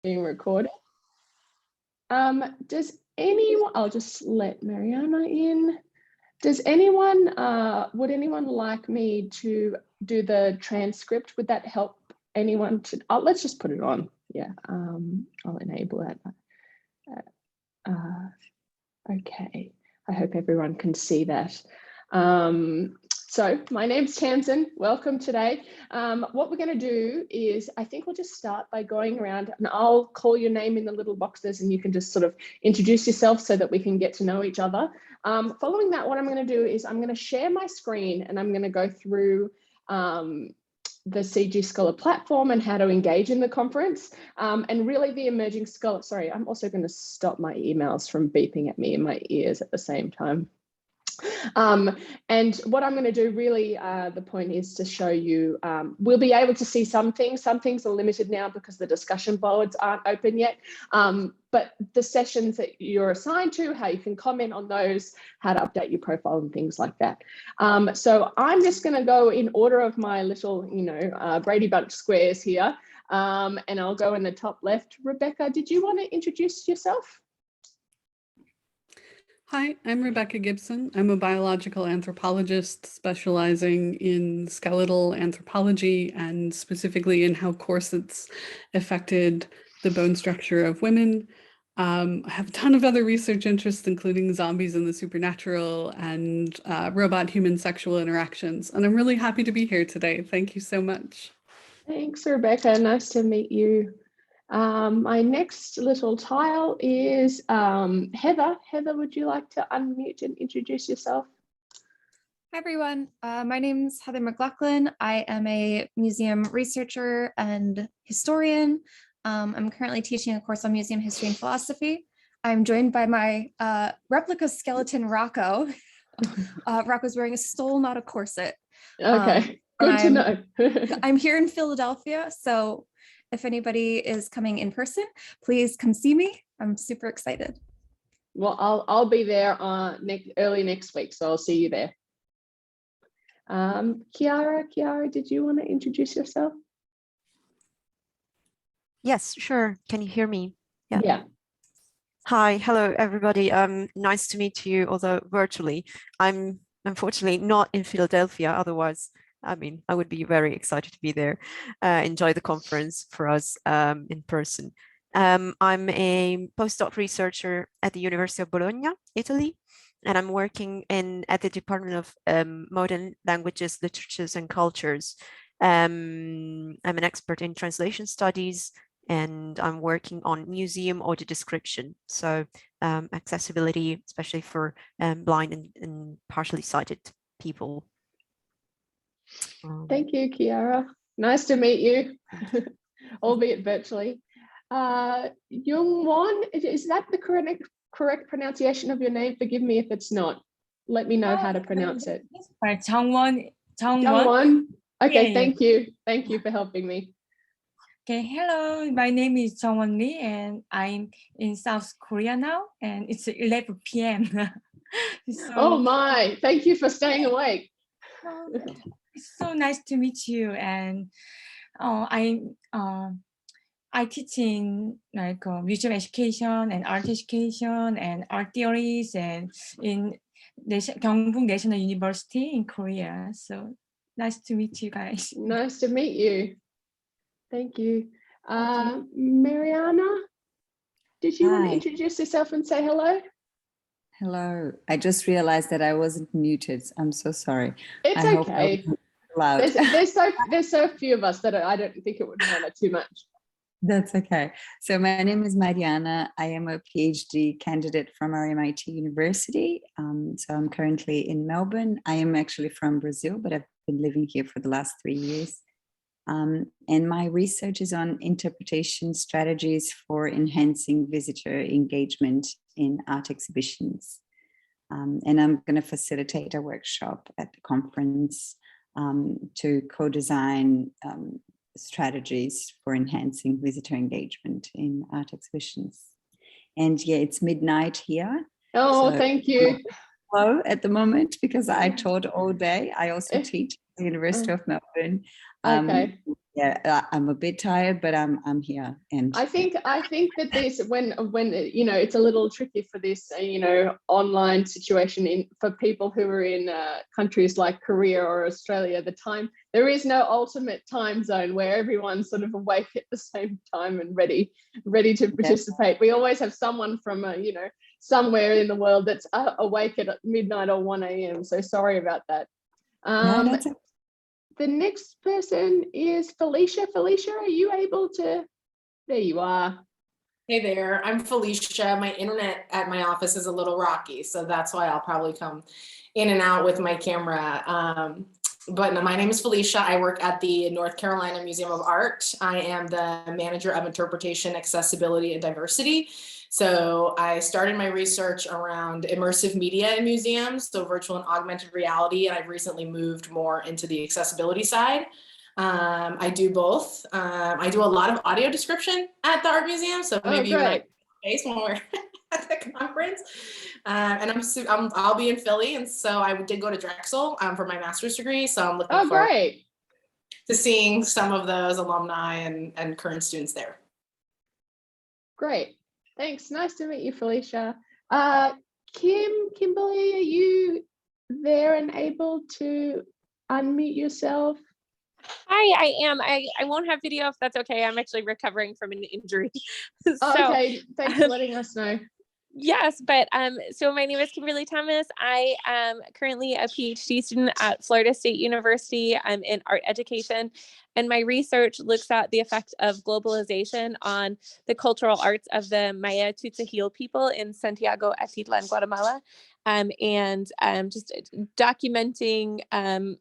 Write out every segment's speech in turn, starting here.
Being recorded. Does anyone, I'll just let Mariana in. Does anyone, would anyone like me to do the transcript? Would that help anyone to, let's just put it on. Yeah, I'll enable that. Okay, I hope everyone can see that. So my name's Tamsin, welcome today. What we're going to do is, I think we'll just start by going around and I'll call your name in the little boxes and you can just sort of introduce yourself so that we can get to know each other. Following that, what I'm going to do is I'm going to share my screen and I'm going to go through the CG Scholar platform and how to engage in the conference, and really the emerging scholar. Sorry, I'm also going to stop my emails from beeping at me in my ears at the same time. And what I'm going to do really, the point is to show you, we'll be able to see some things are limited now because the discussion boards aren't open yet, but the sessions that you're assigned to, how you can comment on those, how to update your profile and things like that. So I'm just going to go in order of my little, Brady Bunch squares here, and I'll go in the top left. Rebecca, did you want to introduce yourself? Hi, I'm Rebecca Gibson. I'm a biological anthropologist specializing in skeletal anthropology and specifically in how corsets affected the bone structure of women. I have a ton of other research interests, including zombies and the supernatural and robot-human sexual interactions. And I'm really happy to be here today. Thank you so much. Thanks, Rebecca. Nice to meet you. My next little tile is Heather. Heather, would you like to unmute and introduce yourself? Hi, everyone. My name's Heather Mclaughlin. I am a museum researcher and historian. I'm currently teaching a course on museum history and philosophy. I'm joined by my replica skeleton, Rocco. Rocco's wearing a stole, not a corset. Okay, good to know. I'm here in Philadelphia, so if anybody is coming in person, please come see me. I'm super excited. Well, I'll be there early next week, so I'll see you there. Kiara, did you want to introduce yourself? Yes, sure. Can you hear me? Yeah. Hi, hello, everybody. Nice to meet you, although virtually. I'm unfortunately not in Philadelphia, otherwise I would be very excited to be there, enjoy the conference for us in person. I'm a postdoc researcher at the University of Bologna, Italy, and I'm working at the Department of Modern Languages, Literatures and Cultures. I'm an expert in translation studies, and I'm working on museum audio description, so accessibility, especially for blind and partially sighted people. Thank you, Kiara. Nice to meet you, albeit virtually. Jungwon, is that the correct pronunciation of your name? Forgive me if it's not. Let me know how to pronounce it. Jungwon. Okay, Yeah. thank you. Thank you for helping me. Okay, hello, my name is Jungwon Lee and I'm in South Korea now and it's 11 p.m. So, oh my, thank you for staying awake. It's so nice to meet you, and I teach in museum education and art education and art theories and in Gyeongbuk National University in Korea. So nice to meet you guys. Nice to meet you. Thank you. Mariana, did you want to introduce yourself and say hello? Hello. I just realized that I wasn't muted. I'm so sorry. It's okay. There's so few of us that I don't think it would matter too much. That's okay. So my name is Mariana. I am a PhD candidate from RMIT University. So I'm currently in Melbourne. I am actually from Brazil, but I've been living here for the last 3 years. And my research is on interpretation strategies for enhancing visitor engagement in art exhibitions. And I'm going to facilitate a workshop at the conference to co-design strategies for enhancing visitor engagement in art exhibitions. And yeah, it's midnight here. Oh, so thank you. Hello at the moment because I taught all day. I also teach University of Melbourne. Okay. Yeah, I'm a bit tired, but I'm here. And I think that this when you know, it's a little tricky for this you know, online situation for people who are in countries like Korea or Australia. There is no ultimate time zone where everyone's sort of awake at the same time and ready to participate. We always have someone from you know, somewhere in the world that's awake at midnight or 1 a.m. So sorry about that. The next person is Felicia. Felicia, are you able to? There you are. Hey there, I'm Felicia. My internet at my office is a little rocky, so that's why I'll probably come in and out with my camera. But no, my name is Felicia. I work at the North Carolina Museum of Art. I am the manager of interpretation, accessibility, and diversity. So I started my research around immersive media in museums, so virtual and augmented reality, and I've recently moved more into the accessibility side. I do both. I do a lot of audio description at the art museum, so maybe you and I face when we're at the conference. And I'll be in Philly, and so I did go to Drexel for my master's degree. So I'm looking forward to seeing some of those alumni and current students there. Great, thanks. Nice to meet you, Felicia. Kimberly, are you there and able to unmute yourself? Hi, I am. I won't have video if that's okay. I'm actually recovering from an injury. So, okay, thanks for letting us know. Yes, but so my name is Kimberly Thomas. I am currently a PhD student at Florida State University. I'm in art education, and my research looks at the effect of globalization on the cultural arts of the Maya Tzotzil people in Santiago Atitlan, Guatemala. And just documenting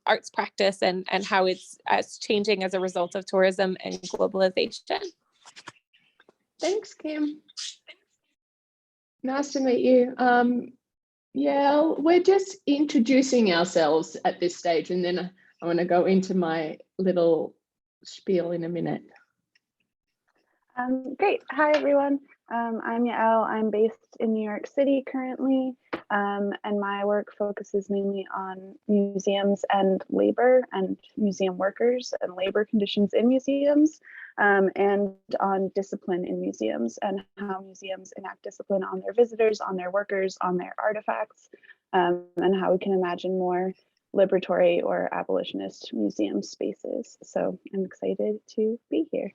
arts practice and how it's changing as a result of tourism and globalization. Thanks, Kim. Nice to meet you. Yeah, we're just introducing ourselves at this stage, and then I want to go into my little spiel in a minute. Great. Hi, everyone. I'm Yael. I'm based in New York City currently, and my work focuses mainly on museums and labor and museum workers and labor conditions in museums, and on discipline in museums and how museums enact discipline on their visitors, on their workers, on their artifacts, and how we can imagine more liberatory or abolitionist museum spaces. So I'm excited to be here.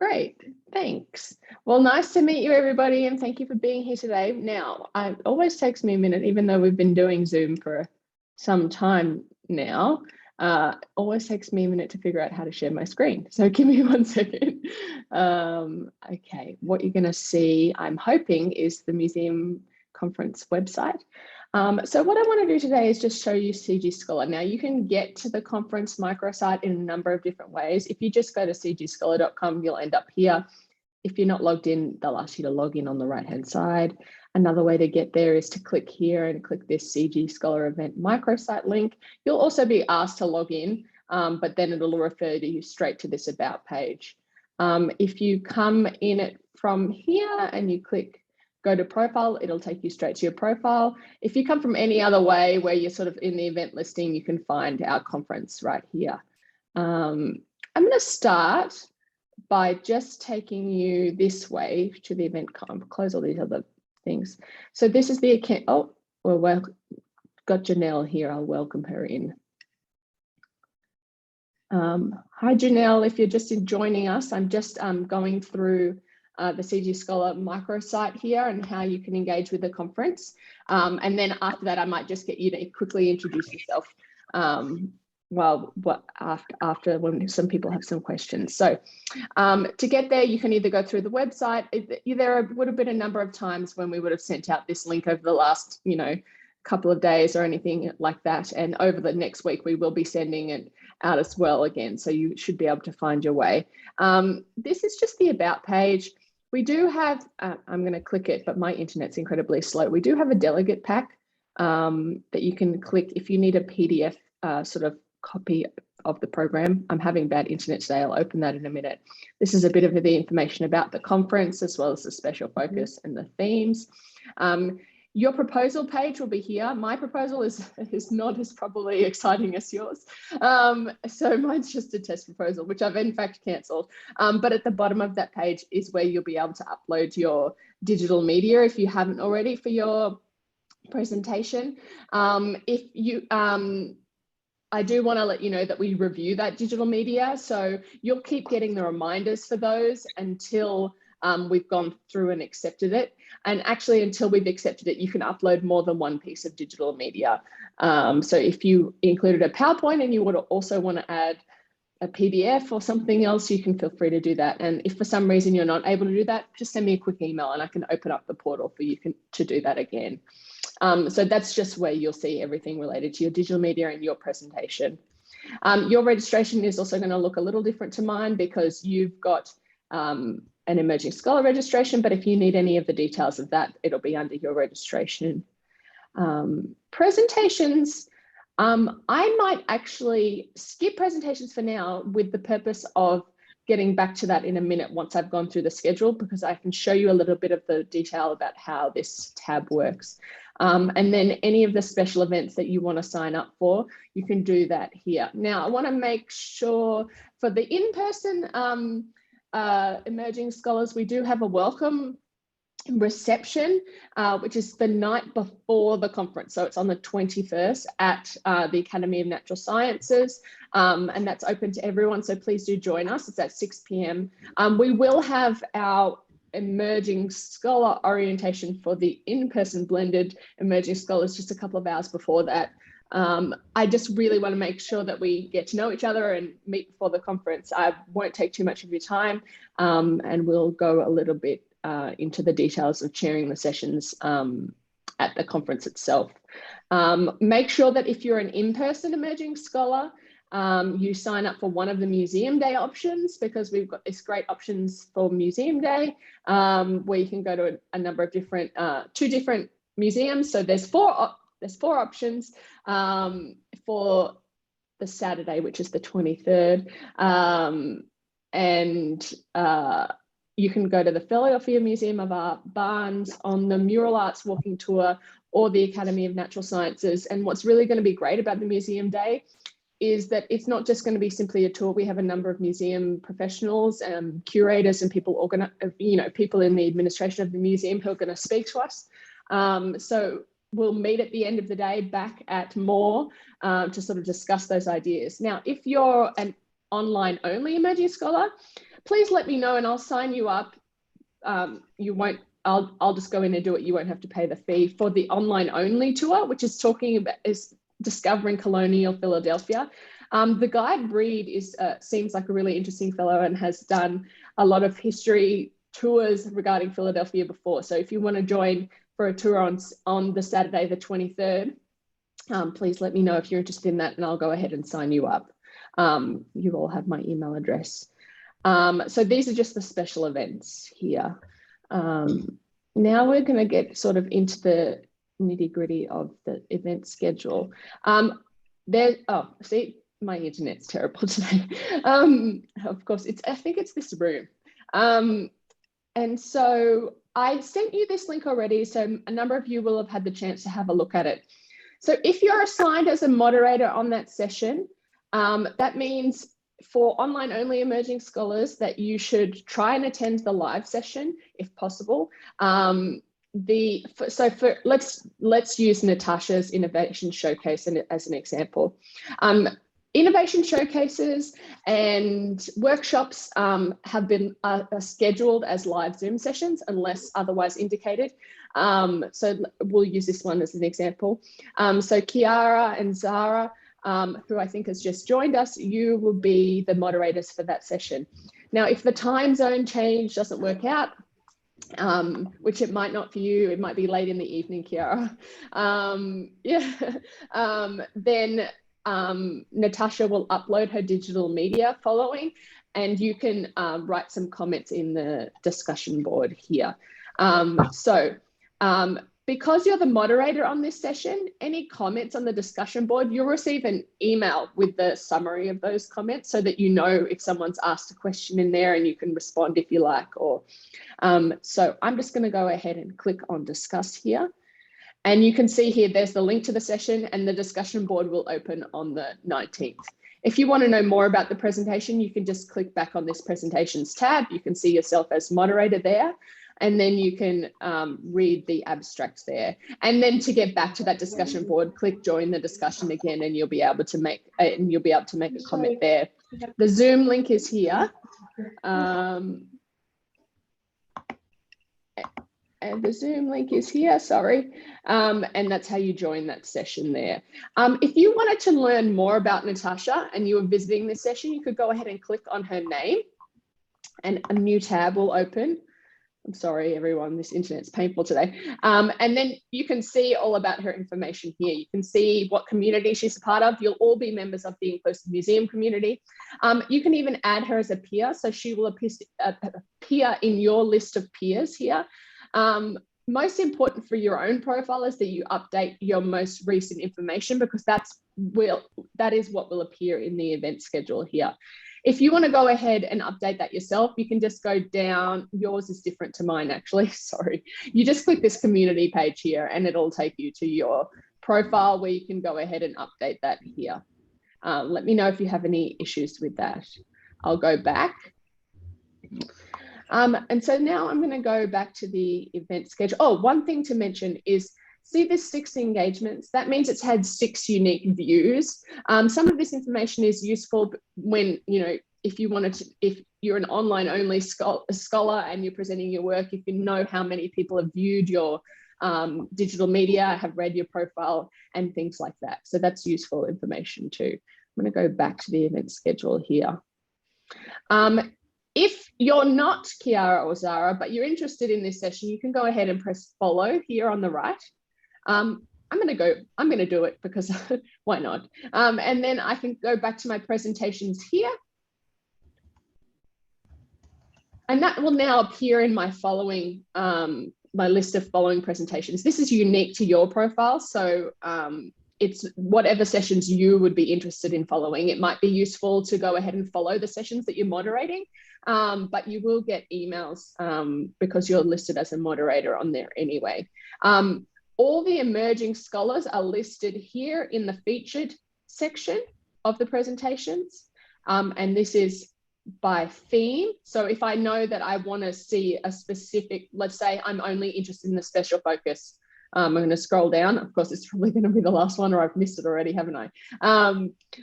Great, thanks. Well, nice to meet you, everybody, and thank you for being here today. Now, it always takes me a minute, even though we've been doing Zoom for some time now, always takes me a minute to figure out how to share my screen. So give me 1 second. Okay, what you're going to see, I'm hoping, is the museum conference website. So what I want to do today is just show you CG Scholar. Now you can get to the conference microsite in a number of different ways. If you just go to cgscholar.com, you'll end up here. If you're not logged in, they'll ask you to log in on the right-hand side. Another way to get there is to click here and click this CG Scholar event microsite link. You'll also be asked to log in, but then it'll refer you straight to this about page. If you come in it from here and you click go to profile, it'll take you straight to your profile. If you come from any other way where you're sort of in the event listing, you can find our conference right here. I'm going to start by just taking you this way to the event. Close all these other things. So this is the account. Oh, well, got Janelle here. I'll welcome her in. Hi, Janelle. If you're just joining us, I'm just going through the CG Scholar microsite here and how you can engage with the conference. And then after that, I might just get you to quickly introduce yourself after when some people have some questions. So to get there, you can either go through the website. There would have been a number of times when we would have sent out this link over the last, couple of days or anything like that. And over the next week, we will be sending it out as well again. So you should be able to find your way. This is just the about page. We do have, I'm going to click it, but my internet's incredibly slow. We do have a delegate pack that you can click if you need a PDF sort of copy of the program. I'm having bad internet today. I'll open that in a minute. This is a bit of the information about the conference as well as the special focus and the themes. Your proposal page will be here. My proposal is not as probably exciting as yours. So mine's just a test proposal, which I've in fact cancelled. But at the bottom of that page is where you'll be able to upload your digital media if you haven't already for your presentation. If you, I do want to let you know that we review that digital media. So you'll keep getting the reminders for those until we've gone through and accepted it. And actually, until we've accepted it, you can upload more than one piece of digital media. So if you included a PowerPoint and you would also want to add a PDF or something else, you can feel free to do that. And if for some reason you're not able to do that, just send me a quick email and I can open up the portal for you to do that again. So that's just where you'll see everything related to your digital media and your presentation. Your registration is also going to look a little different to mine because you've got an emerging scholar registration, but if you need any of the details of that, it'll be under your registration. Presentations, I might actually skip presentations for now with the purpose of getting back to that in a minute once I've gone through the schedule, because I can show you a little bit of the detail about how this tab works. And then any of the special events that you want to sign up for, you can do that here. Now, I want to make sure for the in-person emerging scholars, we do have a welcome reception, which is the night before the conference. So it's on the 21st at the Academy of Natural Sciences, and that's open to everyone. So please do join us. It's at 6 p.m. We will have our emerging scholar orientation for the in-person blended emerging scholars just a couple of hours before that. I just really want to make sure that we get to know each other and meet before the conference. I won't take too much of your time, and we'll go a little bit into the details of chairing the sessions at the conference itself. Make sure that if you're an in-person emerging scholar, you sign up for one of the Museum Day options, because we've got this great options for Museum Day, where you can go to a number of different, 2 different museums. So there's four options for the Saturday, which is the 23rd. You can go to the Philadelphia Museum of Art, Barnes, on the Mural Arts Walking Tour, or the Academy of Natural Sciences. And what's really going to be great about the Museum Day is that it's not just going to be simply a tour. We have a number of museum professionals and curators and people people in the administration of the museum who are going to speak to us. So we'll meet at the end of the day back at Moore to sort of discuss those ideas. Now, if you're an online only emerging scholar, please let me know and I'll sign you up. I'll just go in and do it. You won't have to pay the fee for the online only tour, which is discovering colonial Philadelphia. The guide Reed seems like a really interesting fellow and has done a lot of history tours regarding Philadelphia before. So if you want to join for a tour on the Saturday, the 23rd, please let me know if you're interested in that and I'll go ahead and sign you up. You all have my email address. So these are just the special events here. Now we're going to get sort of into the nitty-gritty of the event schedule. See, my internet's terrible today. Of course, I think it's this room. And so I sent you this link already, so a number of you will have had the chance to have a look at it. So if you're assigned as a moderator on that session, that means for online only emerging scholars that you should try and attend the live session if possible. Let's use Natasha's innovation showcase as an example. Innovation showcases and workshops have been scheduled as live Zoom sessions unless otherwise indicated. So we'll use this one as an example. So Kiara and Zara, who I think has just joined us, you will be the moderators for that session. Now, if the time zone change doesn't work out, which it might not for you, it might be late in the evening, Kiara, then Natasha will upload her digital media following, and you can write some comments in the discussion board here. Because you're the moderator on this session, any comments on the discussion board, you'll receive an email with the summary of those comments so that you know if someone's asked a question in there and you can respond if you like. So I'm just going to go ahead and click on discuss here. And you can see here, there's the link to the session, and the discussion board will open on the 19th. If you want to know more about the presentation, you can just click back on this presentations tab. You can see yourself as moderator there, and then you can read the abstract there. And then to get back to that discussion board, click join the discussion again, and you'll be able to make a comment there. The Zoom link is here. And the Zoom link is here, sorry. And that's how you join that session there. If you wanted to learn more about Natasha and you were visiting this session, you could go ahead and click on her name and a new tab will open. I'm sorry, everyone, this internet's painful today. And then you can see all about her information here. You can see what community she's a part of. You'll all be members of the Inclusive Museum community. You can even add her as a peer, so she will appear in your list of peers here. Most important for your own profile is that you update your most recent information, because that is what will appear in the event schedule here. If you want to go ahead and update that yourself, you can just go down. Yours is different to mine, actually. Sorry. You just click this community page here and it'll take you to your profile where you can go ahead and update that here. Let me know if you have any issues with that. I'll go back. And so now I'm going to go back to the event schedule. Oh, one thing to mention is, see this 6 engagements? That means it's had 6 unique views. Some of this information is useful when, if you're an online only scholar and you're presenting your work, if you know how many people have viewed your digital media, have read your profile and things like that. So that's useful information too. I'm going to go back to the event schedule here. If you're not Kiara or Zara, but you're interested in this session, you can go ahead and press follow here on the right. I'm going to do it because why not? And then I can go back to my presentations here. And that will now appear in my following, my list of following presentations. This is unique to your profile. So it's whatever sessions you would be interested in following. It might be useful to go ahead and follow the sessions that you're moderating, but you will get emails because you're listed as a moderator on there anyway. All the emerging scholars are listed here in the featured section of the presentations. And this is by theme. So if I know that I want to see a specific, let's say I'm only interested in the special focus, I'm going to scroll down. Of course, it's probably going to be the last one, or I've missed it already, haven't I?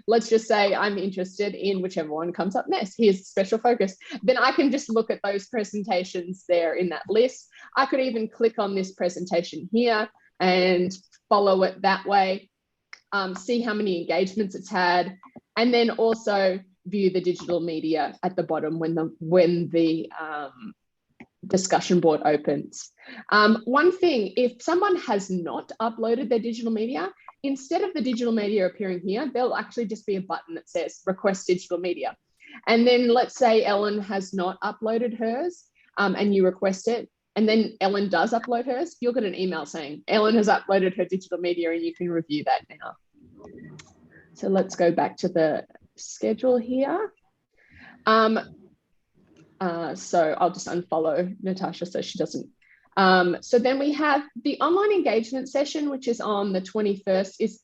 Let's just say I'm interested in whichever one comes up next. Here's special focus. Then I can just look at those presentations there in that list. I could even click on this presentation here and follow it that way, see how many engagements it's had, and then also view the digital media at the bottom when the discussion board opens. One thing, if someone has not uploaded their digital media, instead of the digital media appearing here, there'll actually just be a button that says request digital media. And then let's say Ellen has not uploaded hers and you request it, and then Ellen does upload hers, you'll get an email saying Ellen has uploaded her digital media and you can review that now. So let's go back to the schedule here. So I'll just unfollow Natasha so she doesn't. So then we have the online engagement session, which is on the 21st, is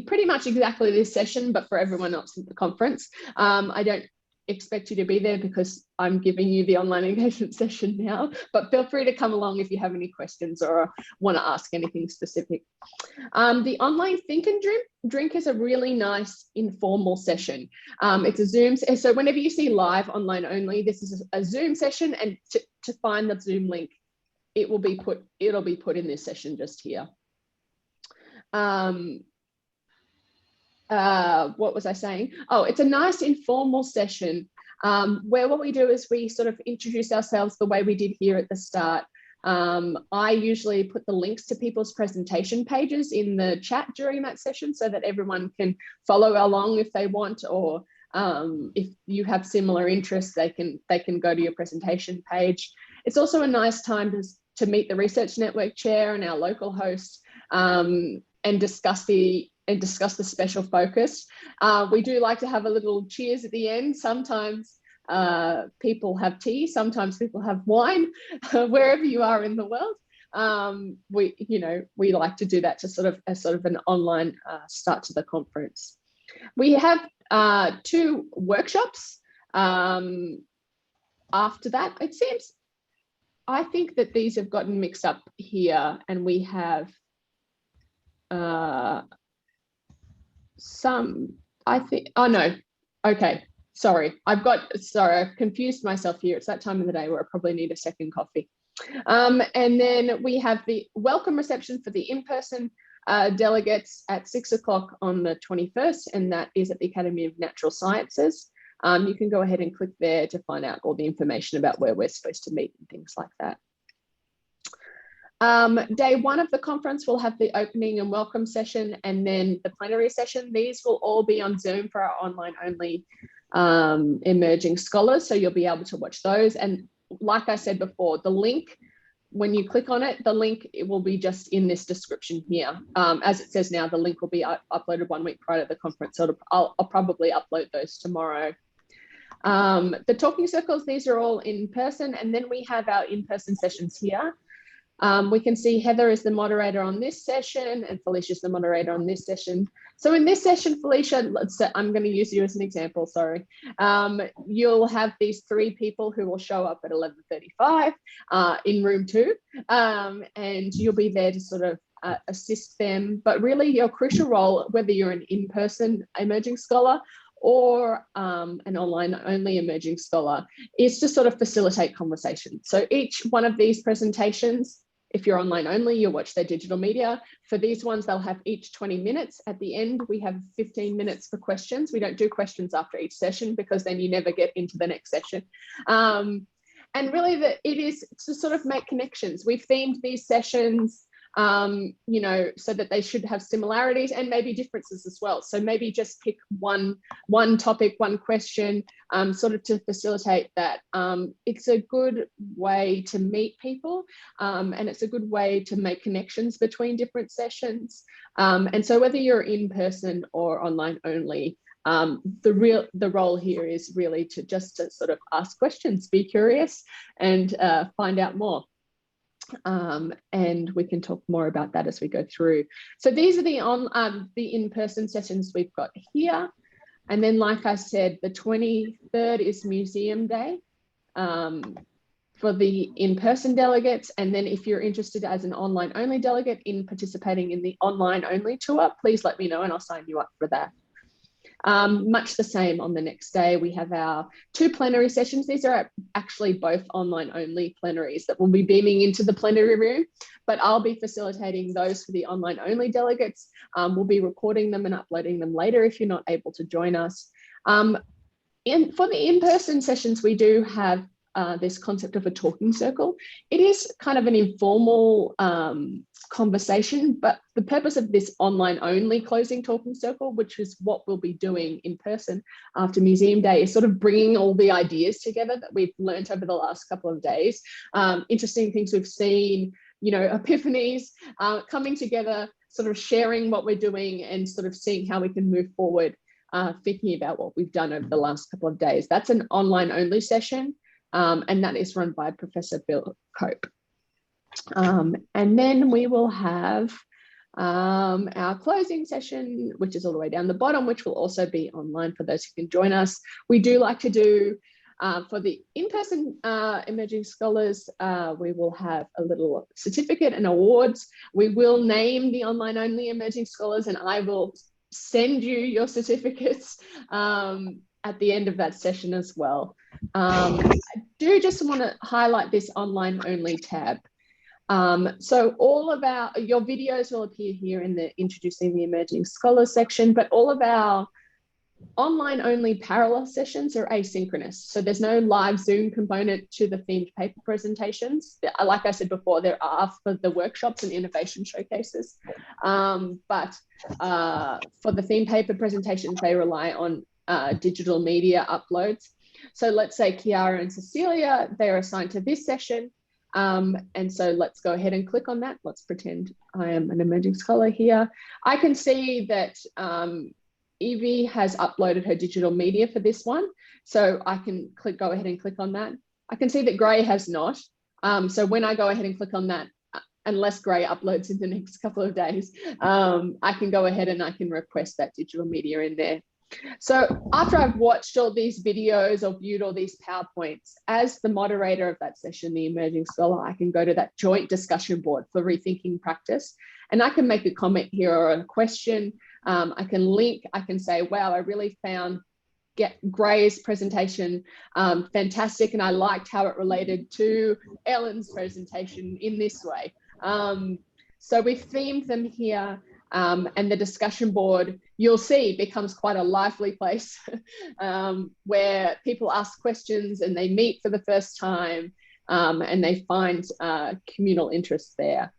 pretty much exactly this session, but for everyone else at the conference. I don't expect you to be there because I'm giving you the online engagement session now, but feel free to come along if you have any questions or want to ask anything specific. The online Think and Drink is a really nice informal session. It's a Zoom, so whenever you see live online only, this is a Zoom session, and to find the Zoom link, it'll be put in this session just here. What was I saying? Oh, it's a nice informal session where what we do is we sort of introduce ourselves the way we did here at the start. I usually put the links to people's presentation pages in the chat during that session so that everyone can follow along if they want, or if you have similar interests, they can go to your presentation page. It's also a nice time to meet the Research Network chair and our local host and discuss the special focus. We do like to have a little cheers at the end. Sometimes people have tea, sometimes people have wine, wherever you are in the world. we like to do that to sort of an online start to the conference. We have 2 workshops after that. It seems, I think that these have gotten mixed up here, and we have some, I think, oh no, okay, sorry, I've confused myself here. It's that time of the day where I probably need a second coffee. And then we have the welcome reception for the in-person delegates at 6 o'clock on the 21st, and that is at the Academy of Natural Sciences. You can go ahead and click there to find out all the information about where we're supposed to meet and things like that. Day 1 of the conference will have the opening and welcome session, and then the plenary session. These will all be on Zoom for our online only emerging scholars, so you'll be able to watch those. And like I said before, the link, when you click on it, the link, it will be just in this description here. As it says now, the link will be uploaded 1 week prior to the conference, so I'll probably upload those tomorrow. The talking circles, these are all in person, and then we have our in-person sessions here. We can see Heather is the moderator on this session and Felicia is the moderator on this session. So in this session, Felicia, I'm going to use you as an example, sorry. You'll have these 3 people who will show up at 11:35 in room 2, and you'll be there to sort of assist them. But really your crucial role, whether you're an in-person emerging scholar or an online only emerging scholar, is to sort of facilitate conversation. So each one of these presentations, if you're online only, you'll watch their digital media. For these ones, they'll have each 20 minutes. At the end, we have 15 minutes for questions. We don't do questions after each session because then you never get into the next session. And really it is to sort of make connections. We've themed these sessions so that they should have similarities and maybe differences as well. So maybe just pick one topic, one question, sort of to facilitate that. It's a good way to meet people, and it's a good way to make connections between different sessions. And so whether you're in person or online only, the role here is really to sort of ask questions, be curious, and find out more. And we can talk more about that as we go through. So these are the in-person sessions we've got here. And then, like I said, the 23rd is Museum Day for the in-person delegates. And then if you're interested as an online only delegate in participating in the online only tour, please let me know and I'll sign you up for that. Much the same on the next day, we have our 2 plenary sessions. These are actually both online only plenaries that will be beaming into the plenary room, but I'll be facilitating those for the online only delegates. We'll be recording them and uploading them later if you're not able to join us. For the in-person sessions, we do have this concept of a talking circle. It is kind of an informal conversation, but the purpose of this online only closing talking circle, which is what we'll be doing in person after Museum Day, is sort of bringing all the ideas together that we've learned over the last couple of days. Interesting things we've seen, epiphanies, coming together, sort of sharing what we're doing and sort of seeing how we can move forward, thinking about what we've done over the last couple of days. That's an online only session. And that is run by Professor Bill Cope. And then we will have our closing session, which is all the way down the bottom, which will also be online for those who can join us. We do like to do, for the in-person emerging scholars, we will have a little certificate and awards. We will name the online only emerging scholars and I will send you your certificates at the end of that session as well. I do just want to highlight this online only tab. So all of your videos will appear here in the Introducing the Emerging Scholars section, but all of our online only parallel sessions are asynchronous. So there's no live Zoom component to the themed paper presentations. Like I said before, there are for the workshops and innovation showcases. But for the themed paper presentations, they rely on digital media uploads. So let's say Kiara and Cecilia, they're assigned to this session. And so let's go ahead and click on that. Let's pretend I am an emerging scholar here. I can see that Evie has uploaded her digital media for this one. So I can go ahead and click on that. I can see that Gray has not. So when I go ahead and click on that, unless Gray uploads in the next couple of days, I can go ahead and I can request that digital media in there. So after I've watched all these videos or viewed all these PowerPoints, as the moderator of that session, the Emerging Scholar, I can go to that joint discussion board for rethinking practice, and I can make a comment here or a question. I can link, I can say, wow, I really found Gray's presentation fantastic, and I liked how it related to Ellen's presentation in this way. So we've themed them here, and the discussion board, you'll see, becomes quite a lively place where people ask questions and they meet for the first time, and they find communal interest there.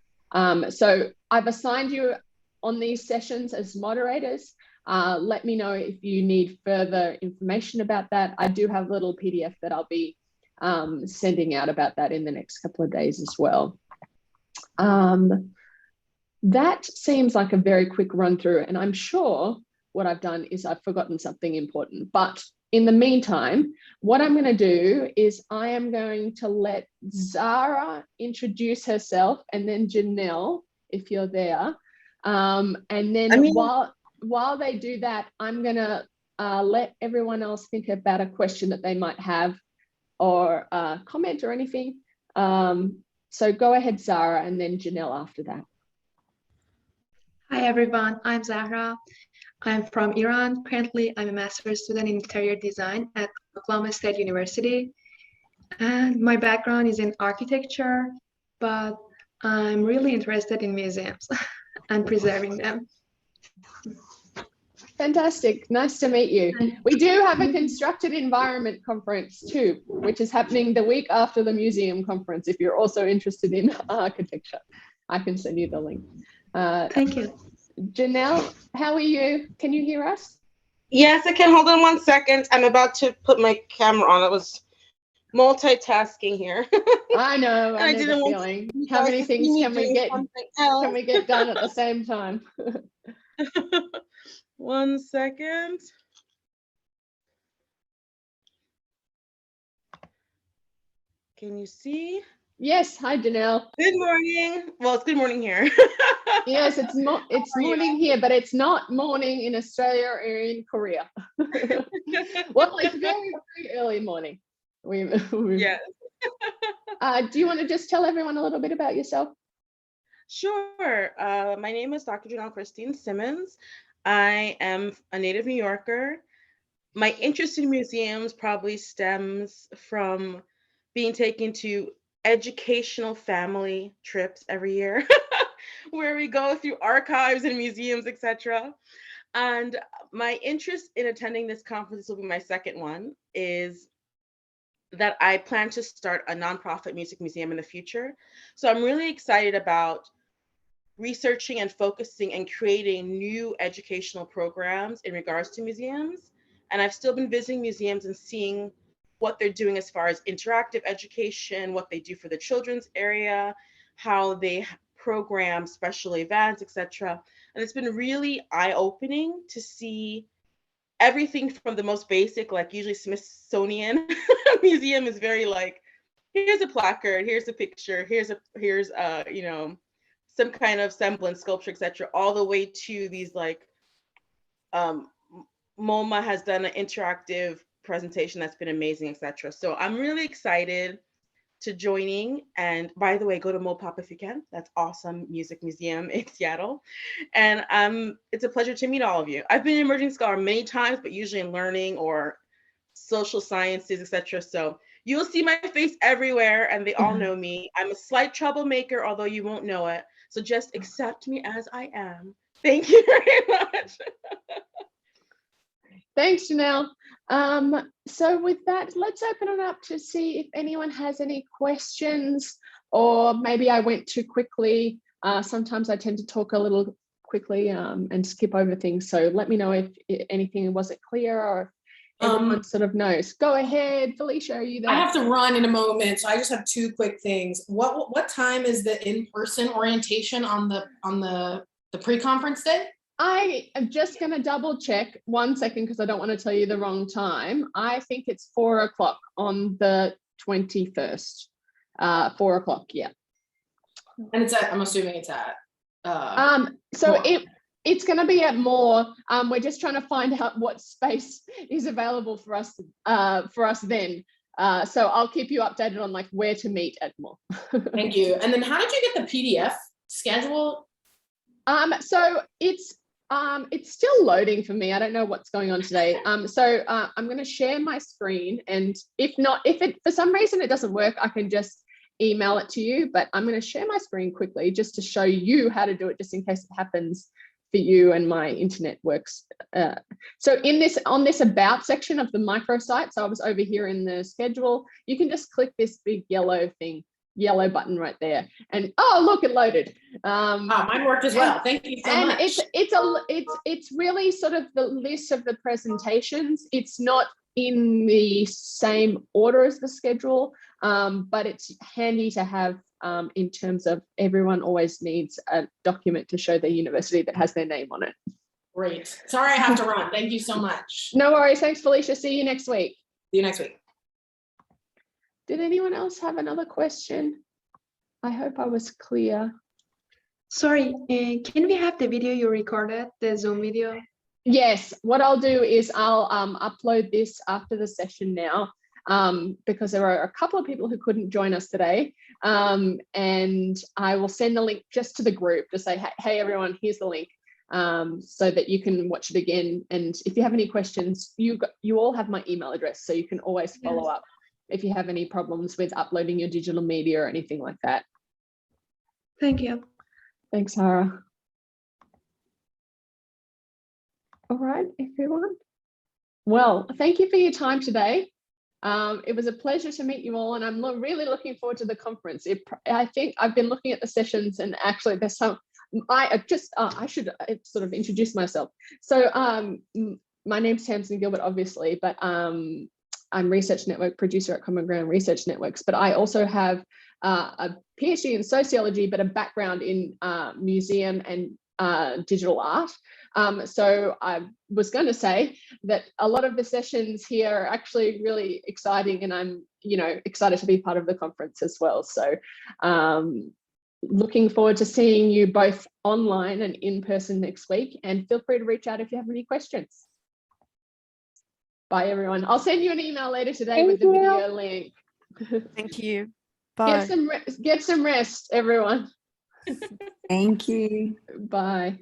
So I've assigned you on these sessions as moderators. Let me know if you need further information about that. I do have a little PDF that I'll be sending out about that in the next couple of days as well. That seems like a very quick run through, and I'm sure what I've done is I've forgotten something important. But in the meantime, what I'm going to do is I am going to let Zara introduce herself, and then Janelle, if you're there. And then while they do that, I'm going to let everyone else think about a question that they might have or comment or anything. So go ahead, Zara, and then Janelle after that. Hi, everyone. I'm Zahra. I'm from Iran. Currently, I'm a master's student in interior design at Mclaughlin State University. And my background is in architecture, but I'm really interested in museums and preserving them. Fantastic. Nice to meet you. We do have a constructed environment conference too, which is happening the week after the museum conference. If you're also interested in architecture, I can send you the link. Thank you. Janelle, how are you? Can you hear us? Yes, I can. Hold on 1 second. I'm about to put my camera on. I was multitasking here. I know the feeling. How many things can we get done at the same time? 1 second. Can you see? Yes. Hi, Janelle. Good morning. Well, it's good morning here. Yes, it's morning here, but it's not morning in Australia or in Korea. Well, it's very, very early morning. Yes. Do you want to just tell everyone a little bit about yourself? Sure. My name is Dr. Janelle Christine Simmons. I am a native New Yorker. My interest in museums probably stems from being taken to educational family trips every year where we go through archives and museums, etc. And my interest in attending this conference, this will be my second one, is that I plan to start a nonprofit music museum in the future. So I'm really excited about researching and focusing and creating new educational programs in regards to museums. And I've still been visiting museums and seeing what they're doing as far as interactive education, what they do for the children's area, how they program special events, etc. And it's been really eye-opening to see everything from the most basic, like usually Smithsonian museum is very like, here's a placard, here's a picture, here's you know, some kind of semblance sculpture, etc., all the way to these like MoMA has done an interactive presentation that's been amazing, etc. So I'm really excited to joining. And by the way, go to MoPop if you can. That's awesome music museum in Seattle. And it's a pleasure to meet all of you. I've been an emerging scholar many times, but usually in learning or social sciences, etc. So you'll see my face everywhere and they all know me. I'm a slight troublemaker, although you won't know it. So just accept me as I am. Thank you very much. Thanks, Janelle. So with that, let's open it up to see if anyone has any questions, or maybe I went too quickly. Sometimes I tend to talk a little quickly and skip over things. So let me know if anything wasn't clear or if everyone sort of knows. Go ahead, Felicia, are you there? I have to run in a moment, so I just have two quick things. What time is the in-person orientation on the pre-conference day? I am just going to double check 1 second because I don't want to tell you the wrong time. I think it's 4 o'clock on the 21st. 4 o'clock, yeah. And it's at, I'm assuming it's at. So More. it's going to be at more. We're just trying to find out what space is available for us then. So I'll keep you updated on like where to meet at more. Thank you. And then how did you get the PDF schedule? So it's still loading for me. I don't know what's going on today. So I'm going to share my screen, and if it for some reason it doesn't work, I can just email it to you. But I'm going to share my screen quickly just to show you how to do it, just in case it happens for you and my internet works. So on this about section of the microsite, so I was over here in the schedule, you can just click this big yellow button right there, and oh look, it loaded. Mine worked as well. Thank you so much. It's really sort of the list of the presentations. It's not in the same order as the schedule, but it's handy to have in terms of everyone always needs a document to show their university that has their name on it. Great. Sorry I have to run. Thank you so much. No worries. Thanks, Felicia. See you next week. See you next week. Did anyone else have another question? I hope I was clear. Sorry, can we have the video you recorded, the Zoom video? Yes, what I'll do is I'll upload this after the session now, because there are a couple of people who couldn't join us today, and I will send the link just to the group to say, hey everyone, here's the link, so that you can watch it again. And if you have any questions, you all have my email address, so you can always follow up if you have any problems with uploading your digital media or anything like that. Thank you. Thanks, Hara. All right, everyone. Well, thank you for your time today. It was a pleasure to meet you all, and I'm really looking forward to the conference. I think I've been looking at the sessions, and actually there's some, I should sort of introduce myself. So my name's Tamsin Gilbert, obviously, but I'm Research Network producer at Common Ground Research Networks, but I also have a PhD in sociology, but a background in museum and digital art. So I was going to say that a lot of the sessions here are actually really exciting, and I'm, excited to be part of the conference as well. So looking forward to seeing you both online and in person next week, and feel free to reach out if you have any questions. Bye, everyone. I'll send you an email later today with the video link. Thank you. Bye. Get some rest, everyone. Thank you. Bye.